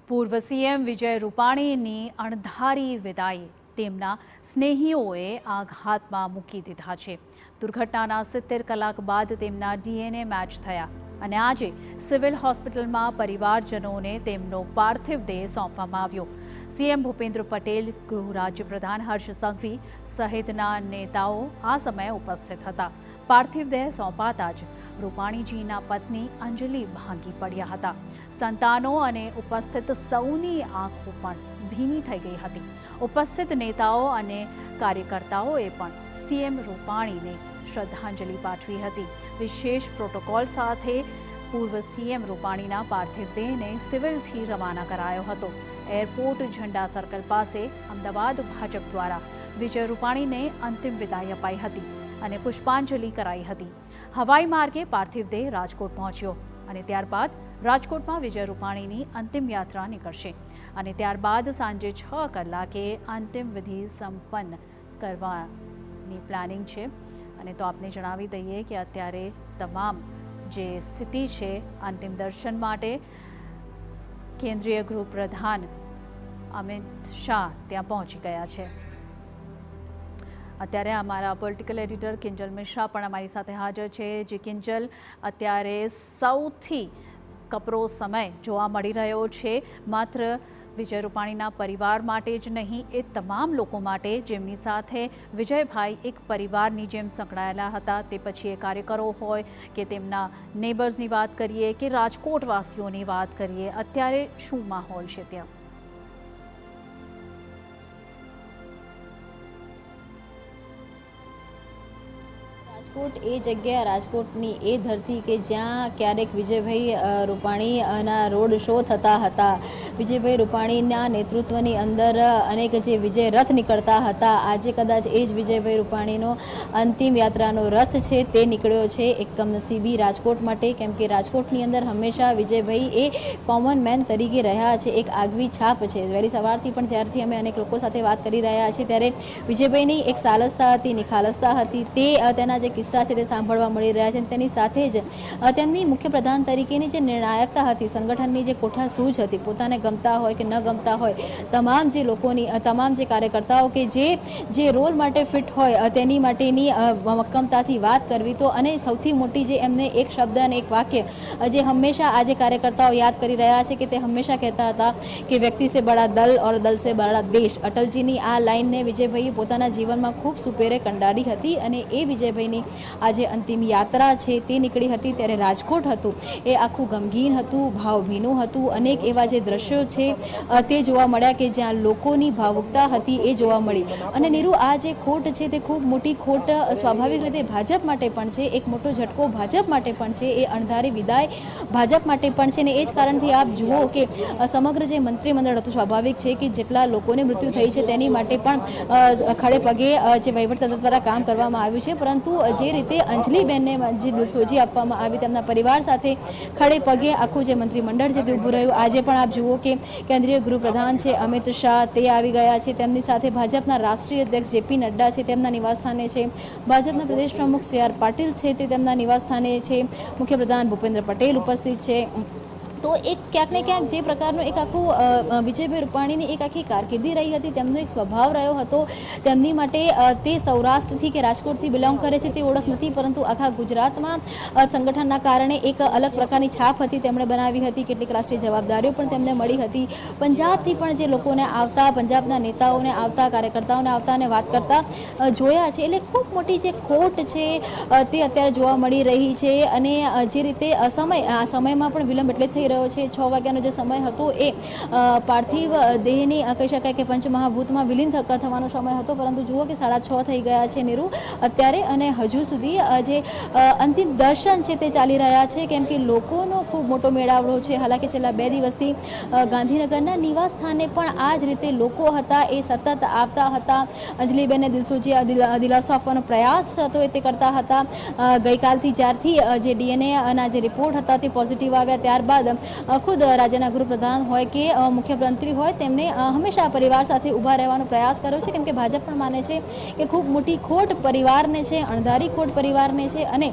પૂર્વ સીએમ વિજય રૂપાણીની અણધારી વિદાય તેમના સ્નેહીઓએ આઘાતમાં મૂકી દીધા છે। દુર્ઘટનાના 70 કલાક બાદ તેમના ડીએનએ મેચ થયા અને આજે સિવિલ હોસ્પિટલમાં પરિવારજનોને તેમનો પાર્થિવ દેહ સોંપવામાં આવ્યો। સીએમ ભૂપેન્દ્ર પટેલ, ગૃહ રાજ્યપ્રધાન હર્ષ સંઘવી સહિતના નેતાઓ આ સમયે ઉપસ્થિત હતા। પાર્થિવ દેહ સોંપાતા જ રૂપાણીજીના પત્ની અંજલિ ભાંગી પડ્યા હતા। સંતાનો અને ઉપસ્થિત સૌની આંખો પણ ભીની થઈ ગઈ હતી। ઉપસ્થિત નેતાઓ અને કાર્યકર્તાઓએ પણ સીએમ રૂપાણીને શ્રદ્ધાંજલિ પાઠવી હતી। વિશેષ પ્રોટોકોલ સાથે પૂર્વ સીએમ રૂપાણીના પાર્થિવ દેહને સિવિલથી રવાના કરાયો હતો। એરપોર્ટ ઝંડા સર્કલ પાસે અમદાવાદ ભાજપ દ્વારા વિજય રૂપાણીને અંતિમ વિદાય અપાઈ હતી અને પુષ્પાંજલિ કરાઈ હતી। હવાઈ માર્ગે પાર્થિવ દેહ રાજકોટ પહોંચ્યો અને ત્યારબાદ રાજકોટમાં વિજય રૂપાણીની અંતિમ યાત્રા નીકળશે અને ત્યારબાદ સાંજે 6 કલાકે અંતિમ વિધિ સંપન્ન કરવાની પ્લાનિંગ છે। અને તો આપને જણાવી દઈએ કે અત્યારે તમામ જે સ્થિતિ છે અંતિમ દર્શન માટે કેન્દ્રીય ગૃહપ્રધાન અમિત શાહ ત્યાં પહોંચી ગયા છે। અત્યારે અમારા પોલિટિકલ એડિટર કિંજલ મિશ્રા પણ અમારી સાથે હાજર છે। જે કિંજલ, અત્યારે સૌથી કપરો સમય જોવા મળી રહ્યો છે માત્ર વિજય રૂપાણીના પરિવાર માટે જ નહીં, એ તમામ લોકો માટે જેમની સાથે વિજયભાઈ એક પરિવારની જેમ સંકળાયેલા હતા। તે પછી એ કાર્યકરો હોય કે તેમના નેબર્સની વાત કરીએ કે રાજકોટવાસીઓની વાત કરીએ, અત્યારે શું માહોલ છે ત્યાં? રાજકોટ એ જગ્યા, રાજકોટની એ ધરતી કે જ્યાં ક્યારેક વિજયભાઈ રૂપાણીના રોડ શો થતા હતા। વિજયભાઈ રૂપાણીના નેતૃત્વની અંદર અનેક જે વિજય રથ નીકળતા હતા, આજે કદાચ એ જ વિજયભાઈ રૂપાણીનો અંતિમ યાત્રાનો રથ છે તે નીકળ્યો છે એક કમનસીબી રાજકોટ માટે। કેમ કે રાજકોટની અંદર હંમેશા વિજયભાઈ એ કોમન મેન તરીકે રહ્યા છે, એક આગવી છાપ છે। વહેલી સવારથી પણ જ્યારથી અમે અનેક લોકો સાથે વાત કરી રહ્યા છીએ ત્યારે વિજયભાઈની એક સાલસતા હતી, નિખાલસતા હતી, તે તેના જે કિસ્સા છે તે સાંભળવા મળી રહ્યા છે। તેની સાથે જ તેમની મુખ્ય પ્રધાન તરીકેની જે નિર્ણાયકતા હતી, સંગઠનની જે કોઠાસૂઝ હતી, પોતાને ગમતા હોય કે ન ગમતા હોય તમામ જે લોકોની, તમામ જે કાર્યકર્તાઓ કે જે રોલ માટે ફિટ હોય તેની માટેની મક્કમતાથી વાત કરવી તો, અને સૌથી મોટી જે એમને એક શબ્દ અને એક વાક્ય જે હંમેશા આજે કાર્યકર્તાઓ યાદ કરી રહ્યા છે કે તે હંમેશા કહેતા હતા કે વ્યક્તિ સે બડા દલ और દલ સે બડા દેશ। અટલજીની આ લાઇનને વિજયભાઈએ પોતાના જીવનમાં ખૂબ સુપેરે કંડારી હતી અને એ વિજયભાઈની આજે અંતિમ યાત્રા છે તે નીકળી હતી ત્યારે રાજકોટ હતું એ આખું ગમગીન હતું, ભાવભીનું હતું। અનેક એવા જે દ્રશ્યો છે તે જોવા મળ્યા કે જ્યાં લોકોની ભાવુકતા હતી એ જોવા મળી। અને નીરુ, આ જે ખોટ છે તે ખૂબ મોટી ખોટ સ્વાભાવિક રીતે ભાજપ માટે પણ છે, એક મોટો ઝટકો ભાજપ માટે પણ છે, એ અણધારી વિદાય ભાજપ માટે પણ છે। ને એ જ કારણથી આપ જુઓ કે સમગ્ર જે મંત્રીમંડળ હતું, સ્વાભાવિક છે કે જેટલા લોકોને મૃત્યુ થઈ છે તેની માટે પણ ખડે પગે જે વહીવટતંત્ર દ્વારા કામ કરવામાં આવ્યું છે, પરંતુ જે રીતે અંજલિબેનને જે દિલસોજી આપવામાં આવી તેમના પરિવાર સાથે ખડે પગે આખું જે મંત્રીમંડળ છે તે ઊભું રહ્યું। આજે પણ આપ જુઓ કે કેન્દ્રીય ગૃહપ્રધાન છે અમિત શાહ તે આવી ગયા છે, તેમની સાથે ભાજપના રાષ્ટ્રીય અધ્યક્ષ જેપી નડ્ડા છે તેમના નિવાસસ્થાને છે, ભાજપના પ્રદેશ પ્રમુખ CR પાટીલ છે તે તેમના નિવાસસ્થાને છે, મુખ્યપ્રધાન ભૂપેન્દ્ર પટેલ ઉપસ્થિત છે। તો એક ક્યાંક ને ક્યાંક જે પ્રકારનું એક આખું વિજયભાઈ રૂપાણીની એક આખી કારકિર્દી રહી હતી, તેમનો એક સ્વભાવ રહ્યો હતો, તેમની માટે તે સૌરાષ્ટ્રથી કે રાજકોટથી બિલોંગ કરે છે તે ઓળખ નથી, પરંતુ આખા ગુજરાતમાં સંગઠનના કારણે એક અલગ પ્રકારની છાપ હતી તેમણે બનાવી હતી, કેટલીક રાષ્ટ્રીય જવાબદારીઓ પણ તેમને મળી હતી। પંજાબથી પણ જે લોકોને આવતા, પંજાબના નેતાઓને આવતા, કાર્યકર્તાઓને આવતા અને વાત કરતા જોયા છે। એટલે ખૂબ મોટી જે ખોટ છે તે અત્યારે જોવા મળી રહી છે અને જે રીતે આ સમયમાં પણ વિલંબ એટલે થઈ રહ્યો છે। 6 વાગ્યાનો જે સમય હતો એ પાર્થિવ દેહની કહી શકાય કે પંચમહાભૂતમાં વિલીન થવાનો સમય હતો, પરંતુ જુઓ કે 6:30 થઈ ગયા છે નીરુ અત્યારે, અને હજુ સુધી જે અંતિમ દર્શન છે તે ચાલી રહ્યા છે કેમ કે લોકોનો ખૂબ મોટો મેળાવડો છે। હાલાકી છેલ્લા 2 દિવસથી ગાંધીનગરના નિવાસ સ્થાને પણ આ જ રીતે લોકો હતા એ સતત આવતા હતા, અંજલિબેનને દિલસોજી દિલાસો આપવાનો પ્રયાસ હતો એ તે કરતા હતા। ગઈકાલથી જ્યારથી જે DNA ના જે રિપોર્ટ હતા તે પોઝિટિવ આવ્યા ત્યારબાદ ખુદ રાજ્યના ગૃહપ્રધાન હોય કે મુખ્યમંત્રી હોય તેમને હંમેશા પરિવાર સાથે ઊભા રહેવાનો પ્રયાસ કર્યો છે, કેમ કે ભાજપ પણ માને છે કે ખૂબ મોટી ખોટ પરિવારને છે, અણધારી ખોટ પરિવારને છે અને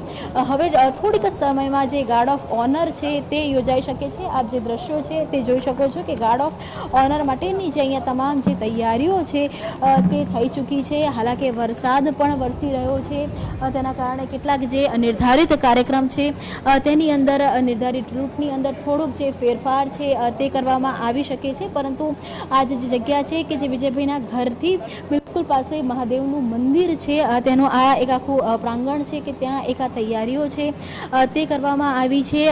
હવે થોડીક સમયમાં જે ગાર્ડ ઓફ ઓનર છે તે યોજાઈ શકે છે. આપ જે દ્રશ્યો છે તે જોઈ શકો છો કે ગાર્ડ ઓફ ઓનર માટેની જે અહીંયા તમામ જે તૈયારીઓ છે તે થઈ ચૂકી છે. હાલાકે વરસાદ પણ વરસી રહ્યો છે, તેના કારણે કેટલાક જે નિર્ધારિત કાર્યક્રમ છે તેની અંદર નિર્ધારિત રૂટની અંદર થોડુંક જે ફેરફાર છે તે કરવામાં આવી શકે છે, પરંતુ આ જે જગ્યા છે કે જે વિજયભાઈના ઘરથી બિલકુલ પાસે મહાદેવનું મંદિર છે તેનું આ એક આખું પ્રાંગણ છે કે ત્યાં એક આ તૈયારીઓ છે તે કરવામાં આવી છે.